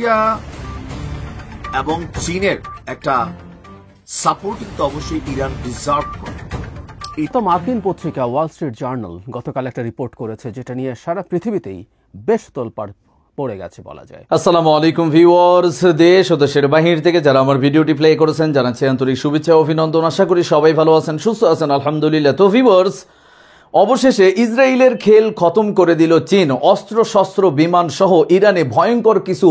Russia এবং চীনের একটা সাপোর্টিং তো অবশ্যই ইরান ডিজার্ভ করে। তো মার্কিন পত্রিকা ওয়াল স্ট্রিট জার্নাল গতকাল একটা রিপোর্ট করেছে যেটা নিয়ে সারা পৃথিবীতেই বেশ তোলপাড় পড়ে গেছে বলা যায়। আসসালামু আলাইকুম ভিউয়ার্স, দেশ ও দেশের বাহির থেকে যারা আমার ভিডিওটি প্লে করেছেন জানাচ্ছি আন্তরিক শুভেচ্ছা ও অভিনন্দন। আশা করি সবাই ভালো আছেন, সুস্থ আছেন, আলহামদুলিল্লাহ। তো ভিউয়ার্স, অবশেষে ইসরায়েলের খেল খতম করে দিল চীন। অস্ত্র শস্ত্র বিমান সহ ইরানে ভয়ঙ্কর কিছু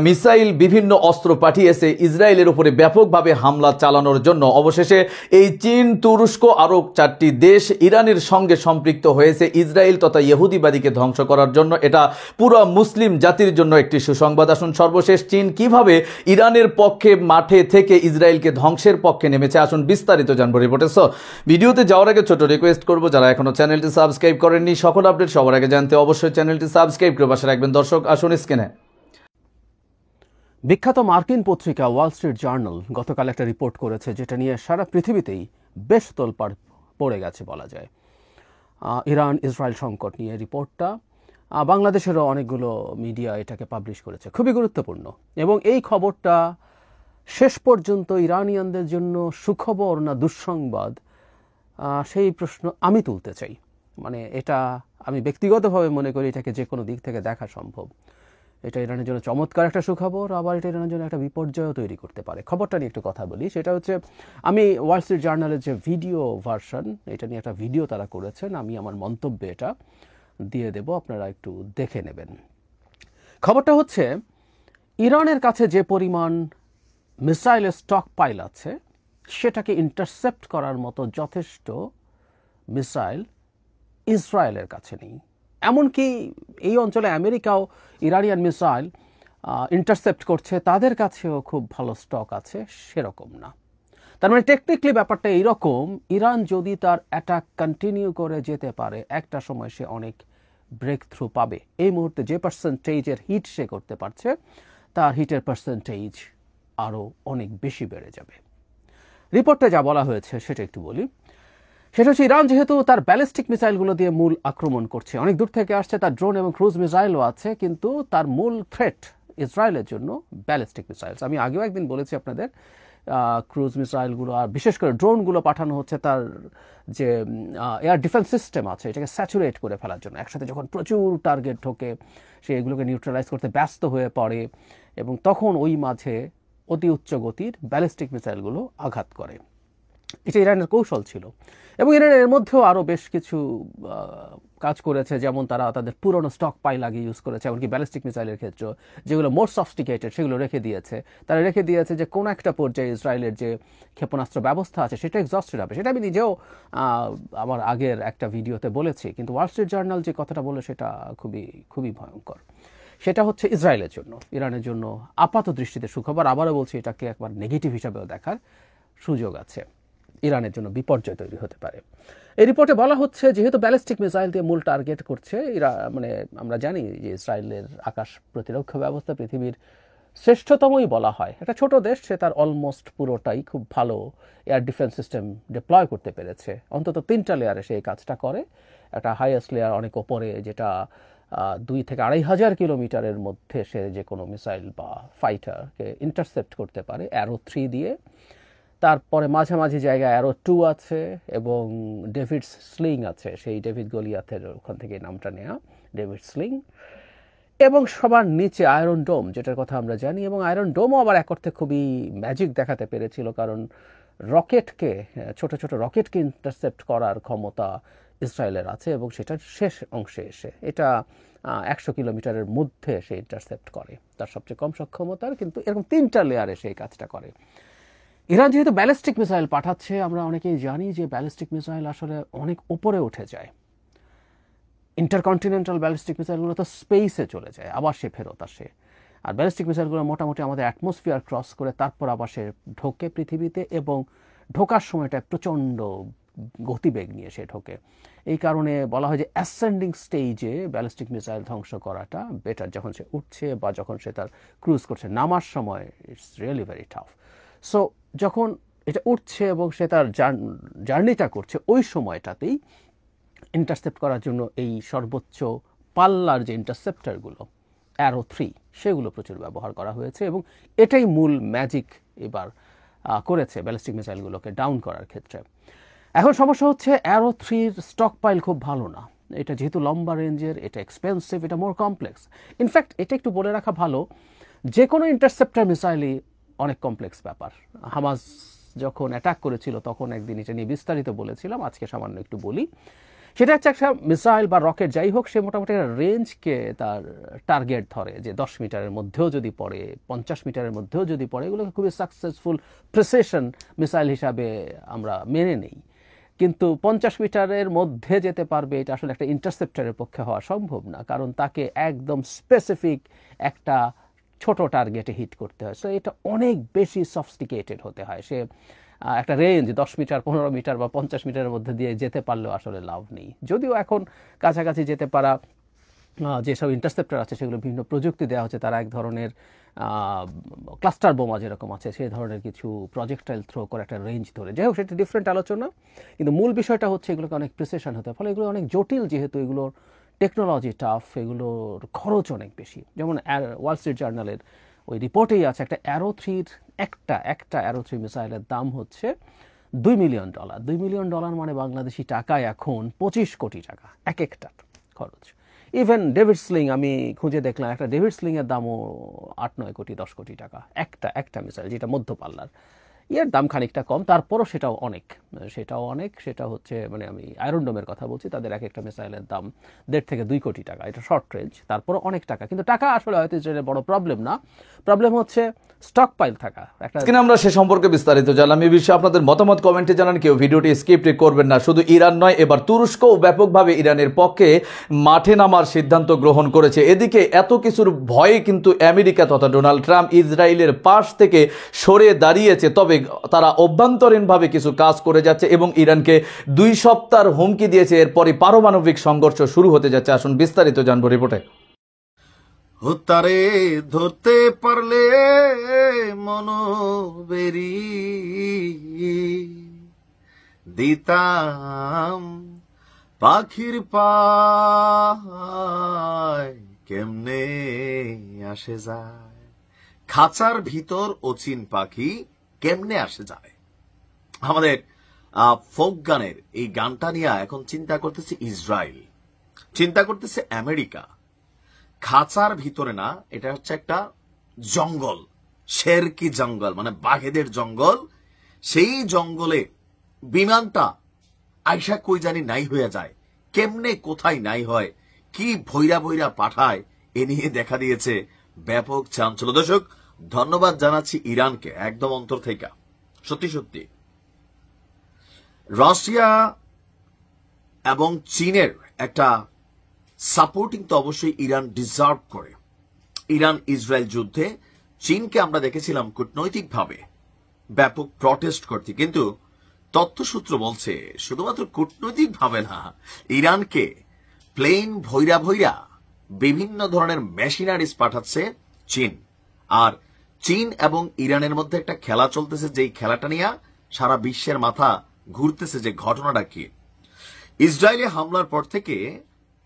মিসাইল, বিভিন্ন অস্ত্র পাঠিয়েছে ইসরায়েলের উপরে ব্যাপকভাবে হামলা চালানোর জন্য। অবশেষে এই চীন, তুরস্ক আরও 4টি দেশ ইরানের সঙ্গে সম্পৃক্ত হয়েছে ইসরায়েল তথা ইহুদিবাদীকে ধ্বংস করার জন্য। এটা পুরো মুসলিম জাতির জন্য একটি সুসংবাদ। আসুন সর্বশেষ চীন কিভাবে ইরানের পক্ষে মাঠে থেকে ইসরায়েলকে ধ্বংসের পক্ষে নেমেছে, আসুন বিস্তারিত জানবো রিপোর্টে। সো ভিডিওতে যাওয়ার আগে ছোট রিকোয়েস্ট করবো, যারা এখনো চ্যানেলটি সাবস্ক্রাইব করেননি, সকল আপডেট সবার আগে জানতে অবশ্যই চ্যানেলটি সাবস্ক্রাইব করে পাশে রাখবেন। দর্শক আসুন স্ক্রিনে। বিখ্যাত মার্কিন পত্রিকা ওয়াল স্ট্রিট জার্নাল গতকাল একটা রিপোর্ট করেছে যেটা নিয়ে সারা পৃথিবীতেই বেশ তোলপাড় পড়ে গেছে বলা যায়। ইরান ইসরায়েল সংকট নিয়ে রিপোর্টটা বাংলাদেশেরও অনেকগুলো মিডিয়া এটাকে পাবলিশ করেছে। খুবই গুরুত্বপূর্ণ এবং এই খবরটা শেষ পর্যন্ত ইরানিয়ানদের জন্য সুখবর না দুঃসংবাদ, সেই প্রশ্ন আমি তুলতে চাই। মানে এটা আমি ব্যক্তিগতভাবে মনে করি এটাকে যে কোনো দিক থেকে দেখা সম্ভব। এটা ইরানের জন্য চমৎকার একটা সুখবর, আবার এটা ইরানের জন্য একটা বিপর্যয় তৈরি করতে পারে। খবরটা নিয়ে একটু কথা বলি। সেটা হচ্ছে, আমি ওয়াল স্ট্রিট জার্নালের যে ভিডিও ভার্সন, এটা নিয়ে একটা ভিডিও তারা করেছেন, আমি আমার মন্তব্যে এটা দিয়ে দেব, আপনারা একটু দেখে নেবেন। খবরটা হচ্ছে, ইরানের কাছে যে পরিমাণ মিসাইলের স্টক পাইল আছে সেটাকে ইন্টারসেপ্ট করার মতো যথেষ্ট মিসাইল ইসরায়েলের কাছে নেই। এমনকি এই অঞ্চলে আমেরিকাও ইরানিয়ান মিসাইল ইন্টারসেপ্ট করছে, তাদের কাছেও খুব ভালো স্টক আছে সেরকম না। তার মানে টেকনিক্যালি ব্যাপারটা এইরকম, ইরান যদি তার অ্যাটাক কন্টিনিউ করে যেতে পারে, একটা সময় সে অনেক ব্রেক থ্রু পাবে। এই মুহূর্তে যে পার্সেন্টেজের হিট সে করতে পারছে, তার হিটের পার্সেন্টেজ আরও অনেক বেশি বেড়ে যাবে। রিপোর্টে যা বলা হয়েছে সেটা একটু বলি। সেটা হচ্ছে, ইরান যেহেতু তার ব্যালিস্টিক মিসাইলগুলো দিয়ে মূল আক্রমণ করছে, অনেক দূর থেকে আসছে, তার ড্রোন এবং ক্রুজ মিসাইলও আছে, কিন্তু তার মূল থ্রেট ইসরায়েলের জন্য ব্যালিস্টিক মিসাইলস। আমি আগেও একদিন বলেছি আপনাদের, ক্রুজ মিসাইলগুলো আর বিশেষ করে ড্রোনগুলো পাঠানো হচ্ছে তার যে এয়ার ডিফেন্স সিস্টেম আছে এটাকে স্যাচুরেট করে ফেলার জন্য। একসাথে যখন প্রচুর টার্গেট ঢোকে, সে এগুলোকে নিউট্রালাইজ করতে ব্যস্ত হয়ে পড়ে এবং তখন ওই মাঝে অতি উচ্চ গতির ব্যালিস্টিক মিসাইলগুলো আঘাত করে। এটা ইরানের কৌশল ছিল এবং ইরানের এর মধ্যেও আরও বেশ কিছু কাজ করেছে, যেমন তারা তাদের পুরনো স্টক পাইল আগে ইউজ করেছে, এমনকি ব্যালিস্টিক মিসাইলের ক্ষেত্রে যেগুলো মোর সফিস্টিকেটেড সেগুলো রেখে দিয়েছে। তারা রেখে দিয়েছে যে কোনো একটা পর্যায়ে ইসরায়েলের যে ক্ষেপণাস্ত্র ব্যবস্থা আছে সেটা এক্সস্টেড হবে। সেটা আমি নিজেও আমার আগের একটা ভিডিওতে বলেছি, কিন্তু ওয়াল স্ট্রিট জার্নাল যে কথাটা বলে সেটা খুবই খুবই ভয়ঙ্কর। সেটা হচ্ছে ইসরায়েলের জন্য, ইরানের জন্য আপাত দৃষ্টিতে সুখবর। আবারও বলছি, এটাকে একবার নেগেটিভ হিসাবেও দেখার সুযোগ আছে। ইরানের জন্য বিপর্যয় তৈরি হতে পারে। এই রিপোর্টে বলা হচ্ছে, যেহেতু ব্যালিস্টিক মিসাইল দিয়ে মূল টার্গেট করছে মানে আমরা জানি যে ইসরায়েলের আকাশ প্রতিরক্ষা ব্যবস্থা পৃথিবীর শ্রেষ্ঠতমই বলা হয়। একটা ছোট দেশ, সে তার অলমোস্ট পুরোটাই খুব ভালো এয়ার ডিফেন্স সিস্টেম ডিপ্লয় করতে পেরেছে। অন্তত 3টা লেয়ারে সে এই কাজটা করে। একটা হাইয়েস্ট লেয়ার অনেক ওপরে, যেটা 2 থেকে 2,500 কিলোমিটারের মধ্যে সে যে কোনো মিসাইল বা ফাইটারকে ইন্টারসেপ্ট করতে পারে অ্যারো 3 দিয়ে। তারপরে মাঝামাঝি জায়গায় অ্যারো 2 আছে এবং ডেভিড স্লিং আছে, সেই ডেভিড গলিয়াথের ওখান থেকে নামটা নেওয়া, ডেভিড স্লিং। এবং সবার নিচে আয়রন ডোম, যেটার কথা আমরা জানি। এবং আয়রন ডোমও আবার এক অর্থে খুবই ম্যাজিক দেখাতে পেরেছিল, কারণ রকেটকে, ছোট ছোট রকেটকে ইন্টারসেপ্ট করার ক্ষমতা ইসরায়েলের আছে এবং সেটার শেষ অংশে এসে এটা 100 কিলোমিটারের মধ্যে সে ইন্টারসেপ্ট করে। তার সবচেয়ে কম সক্ষমতার, কিন্তু এরকম 3টা লেয়ারে সেই কাজটা করে। ইরান যেহেতু ব্যালিস্টিক মিসাইল পাঠাচ্ছে, আমরা অনেকেই জানি যে ব্যালিস্টিক মিসাইল আসলে অনেক উপরে উঠে যায়। ইন্টারকন্টিনেন্টাল ব্যালিস্টিক মিসাইলগুলো তো স্পেসে চলে যায়, আবার সে ফেরত আসে। আর ব্যালিস্টিক মিসাইলগুলো মোটামুটি আমাদের অ্যাটমসফিয়ার ক্রস করে তারপর আবার সে ঢোকে পৃথিবীতে, এবং ঢোকার সময়টা প্রচণ্ড গতিবেগ নিয়ে সে ঢোকে। এই কারণে বলা হয় যে অ্যাসেন্ডিং স্টেজে ব্যালিস্টিক মিসাইল ধ্বংস করাটা বেটার। যখন সে উঠছে বা যখন সে তার ক্রুজ করছে, নামার সময় it's really very tough. So যখন এটা উঠছে এবং সে তার জার্নিটা করছে, ওই সময়টাতেই ইন্টারসেপ্ট করার জন্য এই সর্বোচ্চ পাল্লার যে ইন্টারসেপ্টারগুলো অ্যারো 3 সেগুলো প্রচুর ব্যবহার করা হয়েছে এবং এটাই মূল ম্যাজিক এবার করেছে ব্যালিস্টিক মিসাইলগুলোকে ডাউন করার ক্ষেত্রে। এখন সমস্যা হচ্ছে অ্যারো 3-র স্টক পাইল খুব ভালো না। এটা যেহেতু লম্বা রেঞ্জের, এটা এক্সপেন্সিভ, এটা মোর কমপ্লেক্স। ইনফ্যাক্ট এটা একটু বলে রাখা ভালো, যে কোনো ইন্টারসেপ্টর মিসাইলই অনেক কমপ্লেক্স ব্যাপার। হামাস যখন অ্যাটাক করেছিল তখন একদিন এটা নিয়ে বিস্তারিত বলেছিলাম, আজকে সামান্য একটু বলি। সেটা হচ্ছে একটা মিসাইল বা রকেট যাই হোক, সে মোটামুটি একটা রেঞ্জকে তার টার্গেট ধরে, যে 10 মিটারের মধ্যেও যদি পড়ে, 50 মিটারের মধ্যেও যদি পড়ে, এগুলোকে খুবই সাকসেসফুল প্রিসিশন মিসাইল হিসাবে আমরা মেনে নেই। কিন্তু 50 মিটারের মধ্যে যেতে পারবে এটা আসলে একটা ইন্টারসেপ্টরের পক্ষে হওয়া সম্ভব না, কারণ তাকে একদম স্পেসিফিক একটা ছোট টার্গেটে হিট করতে হয়। সো এটা অনেক বেশি সফিস্টিকেটেড হতে হয়। সে একটা রেঞ্জ 10 মিটার, 15 মিটার বা 50 মিটারের মধ্যে দিয়ে যেতে পারলেও আসলে লাভ নেই। যদিও এখন কাছাকাছি যেতে পারা যেসব ইন্টারসেপ্টর আছে সেগুলো বিভিন্ন প্রযুক্তি দেওয়া হচ্ছে, তারা এক ধরনের ক্লাস্টার বোমা যেরকম আছে সেই ধরনের কিছু প্রজেক্টাইল থ্রো করে একটা রেঞ্জ ধরে। যাই হোক, সেটা ডিফারেন্ট আলোচনা, কিন্তু মূল বিষয়টা হচ্ছে এগুলোকে অনেক প্রিসিশন হতে হয়। ফলে এগুলো অনেক জটিল, যেহেতু এগুলোর টেকনোলজি টাফ, এগুলোর খরচ অনেক বেশি। যেমন ওয়াল স্ট্রিট জার্নালের ওই রিপোর্টেই আছে, একটা অ্যারো 3-র একটা অ্যারো 3 মিসাইলের দাম হচ্ছে $2 মিলিয়ন। $2 মিলিয়ন মানে বাংলাদেশি টাকায় এখন 25 কোটি টাকা এক একটা খরচ। ইভেন ডেভিড স্লিং, আমি খুঁজে দেখলাম, একটা ডেভিড স্লিংয়ের দামও 8-9 কোটি 10 কোটি টাকা একটা মিসাইল, যেটা মধ্য পাল্লার। এর দাম খানিকটা কম, তারপরও সেটাও অনেক। সেটা হচ্ছে, মানে আমি আয়রন ডোমের কথা বলছি, তাদের এক একটা মিসাইলের দাম 1.5 থেকে 2 কোটি টাকা। এটা শর্ট রেঞ্জ, তারপরও অনেক টাকা। কিন্তু টাকা আসলে হয়তো ইসরায়েলের বড় প্রবলেম না, প্রবলেম হচ্ছে স্টক পাইল থাকা। কিন্তু আমরা সে সম্পর্কে বিস্তারিত জানলাম। এই বিষয়ে আপনাদের মতামত কমেন্টে জানান। কেউ ভিডিওটি স্কিপ করবেন না। শুধু ইরান নয়, এবার তুরস্কও ব্যাপকভাবে ইরানের পক্ষে মাঠে নামার সিদ্ধান্ত গ্রহণ করেছে। এদিকে এত কিছুর ভয়ে কিন্তু আমেরিকা তথা ডোনাল্ড ট্রাম্প ইসরায়েলের পাশ থেকে সরে দাঁড়িয়েছে, তবে তারা অভ্যন্তরীণভাবে কিছু কাজ করে যাচ্ছে এবং ইরানকে 2 সপ্তাহের হুমকি দিয়েছে। এরপরই পারমাণবিক সংঘর্ষ শুরু হতে যাচ্ছে। আসুন বিস্তারিত জানবো রিপোর্টে। তারে ধরতে পারলে মনোবেরি দিতাম পাখির পায় কেমনে আসে যায়, খাঁচার ভিতর অচিন পাখি কেমনে আসে যায়। আমাদের ফোক গানের এই গানটা নিয়ে এখন চিন্তা করতেছে ইসরায়েল, চিন্তা করতেছে আমেরিকা। খাঁচার ভিতরে না, এটা হচ্ছে একটা জঙ্গল, শের কি জঙ্গল, মানে বাঘেদের জঙ্গল। সেই জঙ্গলে বিমানটা আইসা কই জানি নাই হয়ে যায়, কেমনে কোথায় নাই হয়, কি ভৈরা ভৈরা পাঠায়, এ নিয়ে দেখা দিয়েছে ব্যাপক চাঞ্চল্য। দর্শক, ধন্যবাদ জানাচ্ছি ইরানকে একদম অন্তর থেকে। সত্যি সত্যি রাশিয়া এবং চীনের একটা সাপোর্টিং তো অবশ্যই ইরান ডিজার্ভ করে। ইরান ইসরায়েল যুদ্ধে চীনকে আমরা দেখেছিলাম কূটনৈতিকভাবে ব্যাপক প্রটেস্ট করতে, কিন্তু তথ্যসূত্র বলছে শুধুমাত্র কূটনৈতিকভাবে না, ইরানকে প্লেন ভৈরা ভৈরা বিভিন্ন ধরনের মেশিনারিজ পাঠাচ্ছে চীন। আর চীন এবং ইরানের মধ্যে একটা খেলা চলতেছে, যেই খেলাটা নিয়ে সারা বিশ্বের মাথা ঘুরতেছে, যে ঘটনাটা কি। ইসরায়েলে হামলার পর থেকে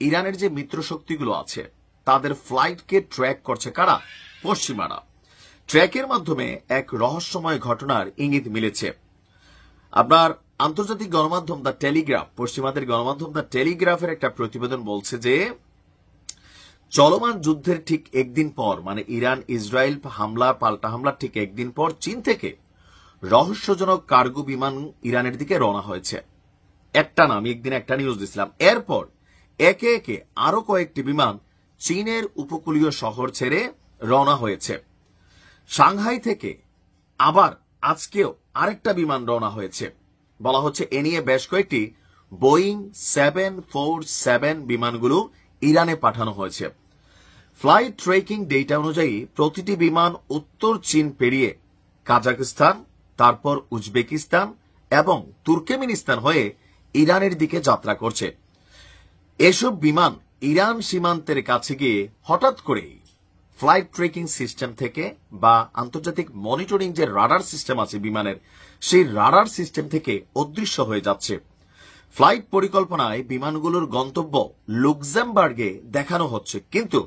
ইরানের যে মিত্র শক্তিগুলো আছে তাদের ফ্লাইটকে ট্র্যাক করছে কারা? পশ্চিমারা। ট্র্যাকের মাধ্যমে এক রহস্যময় ঘটনার ইঙ্গিত মিলেছে। আপনার আন্তর্জাতিক গণমাধ্যম দ্য টেলিগ্রাফ, পশ্চিমাদের গণমাধ্যম দ্য টেলিগ্রাফের একটা প্রতিবেদন বলছে যে চলমান যুদ্ধের ঠিক একদিন পর, মানে ইরান ইসরায়েল হামলা পাল্টা হামলার ঠিক একদিন পর চীন থেকে রহস্যজনক কার্গো বিমান ইরানের দিকে রওনা হয়েছে। একটা না, আমি একদিন একটা নিউজ দিছিলাম। এরপর একে একে আরো কয়েকটি বিমান চীনের উপকূলীয় শহর ছেড়ে রওনা হয়েছে। সাংহাই থেকে আবার আজকেও আরেকটা বিমান রওনা হয়েছে। বলা হচ্ছে এ নিয়ে বেশ কয়েকটি বোয়িং 747 বিমানগুলো ইরানে পাঠানো হয়েছে। ফ্লাইট ট্র্যাকিং ডেটা অনুযায়ী প্রতিটি বিমান উত্তর চীন পেরিয়ে কাজাখস্তান, তারপর উজবেকিস্তান এবং তুর্কমেনিস্তান হয়ে ইরানের দিকে যাত্রা করছে। এসব বিমান ইরান সীমান্তের কাছে গিয়ে হঠাৎ করেই ফ্লাইট ট্র্যাকিং সিস্টেম থেকে বা আন্তর্জাতিক মনিটরিং যে রাডার সিস্টেম আছে বিমানের, সেই রাডার সিস্টেম থেকে অদৃশ্য হয়ে যাচ্ছে। ফ্লাইট পরিকল্পনায় বিমানগুলোর গন্তব্য লুক্সেমবার্গে দেখানো হচ্ছে, কিন্তু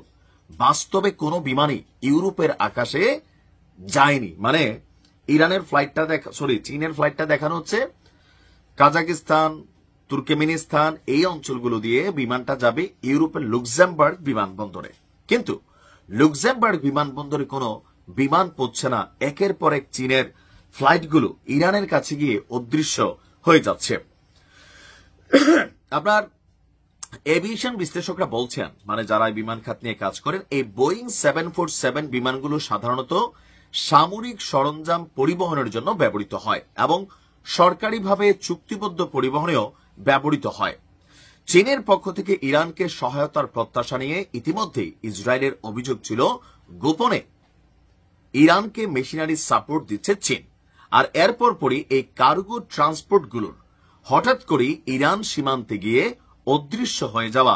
বাস্তবে কোনো বিমানই ইউরোপের আকাশে যায়নি। মানে ইরানের ফ্লাইটটা চীনের ফ্লাইটটা দেখানো হচ্ছে কাজাকিস্তান, তুর্কমেনিস্তান এই অঞ্চলগুলো দিয়ে বিমানটা যাবে ইউরোপের লুক্সেমবার্গ বিমানবন্দরে। কিন্তু লুক্সেমবার্গ বিমানবন্দরে কোনো বিমান পড়ছে না। একের পর এক চীনের ফ্লাইটগুলো ইরানের কাছে গিয়ে অদৃশ্য হয়ে যাচ্ছে। আপনার এভিয়েশন বিশ্লেষকরা বলছেন, মানে যারা বিমান খাত নিয়ে কাজ করেন, এই বোয়িং 747 বিমানগুলো সাধারণত সামরিক সরঞ্জাম পরিবহনের জন্য ব্যবহৃত হয় এবং সরকারিভাবে চুক্তিবদ্ধ পরিবহনেও ব্যবহৃত হয়। চীনের পক্ষ থেকে ইরানকে সহায়তার প্রত্যাশা নিয়ে ইতিমধ্যেই ইসরায়েলের অভিযোগ ছিল গোপনে ইরানকে মেশিনারি সাপোর্ট দিচ্ছে চীন। আর এরপর পরই এই কার্গো ট্রান্সপোর্টগুলোর হঠাৎ করে ইরান সীমান্তে গিয়ে অদৃশ্য হয়ে যাওয়া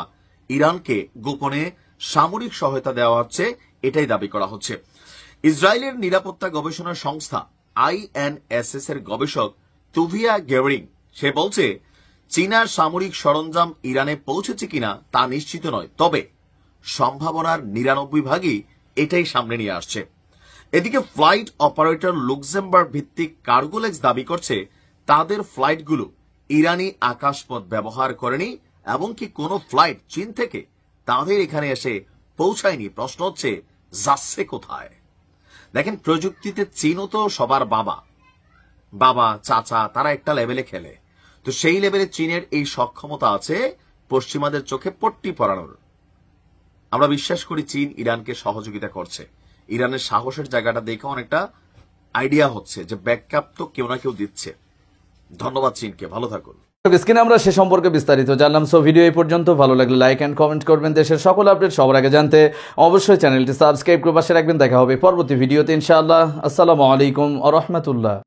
ইরানকে গোপনে সামরিক সহায়তা দেওয়া হচ্ছে, এটাই দাবি করা হচ্ছে। ইসরায়েলের নিরাপত্তা গবেষণা সংস্থা INSS এর গবেষক তুভিয়া গেরিং সে বলছে, চীনার সামরিক সরঞ্জাম ইরানে পৌঁছেছে কিনা তা নিশ্চিত নয়, তবে সম্ভাবনার 99% এটাই সামনে নিয়ে আসছে। এদিকে ফ্লাইট অপারেটর লুক্সেমবার্গ ভিত্তিক কার্গোলেক্স দাবি করছে তাদের ফ্লাইটগুলো ইরানি আকাশপথ ব্যবহার করেনি এবং কি কোনো ফ্লাইট চীন থেকে তাদের এখানে এসে পৌঁছায়নি। প্রশ্ন হচ্ছে যাচ্ছে কোথায়? দেখেন, প্রযুক্তিতে চীনও তো সবার বাবা চাচা, তারা একটা লেভেলে খেলে। তো সেই লেভেলে চীনের এই সক্ষমতা আছে পশ্চিমাদের চোখে পট্টি পরানোর। আমরা বিশ্বাস করি চীন ইরানকে সহযোগিতা করছে। ইরানের সাহসের জায়গাটা দেখে অনেকটা আইডিয়া হচ্ছে যে ব্যাকআপ তো কেউ না কেউ দিচ্ছে। ধন্যবাদ চীনকে, ভালো থাকুন। স্ক্রিনে আমরা সে সম্পর্কে বিস্তারিত জানলাম। সো ভিডিও এই পর্যন্ত, ভালো লাগলে লাইক এন্ড কমেন্ট করবেন। দেশের সকল আপডেট সবার আগে জানতে অবশ্যই চ্যানেলটি সাবস্ক্রাইব করে পাশে রাখবেন। দেখা হবে পরবর্তী ভিডিওতে ইনশাআল্লাহ। আসসালামু আলাইকুম ওয়া রাহমাতুল্লাহ।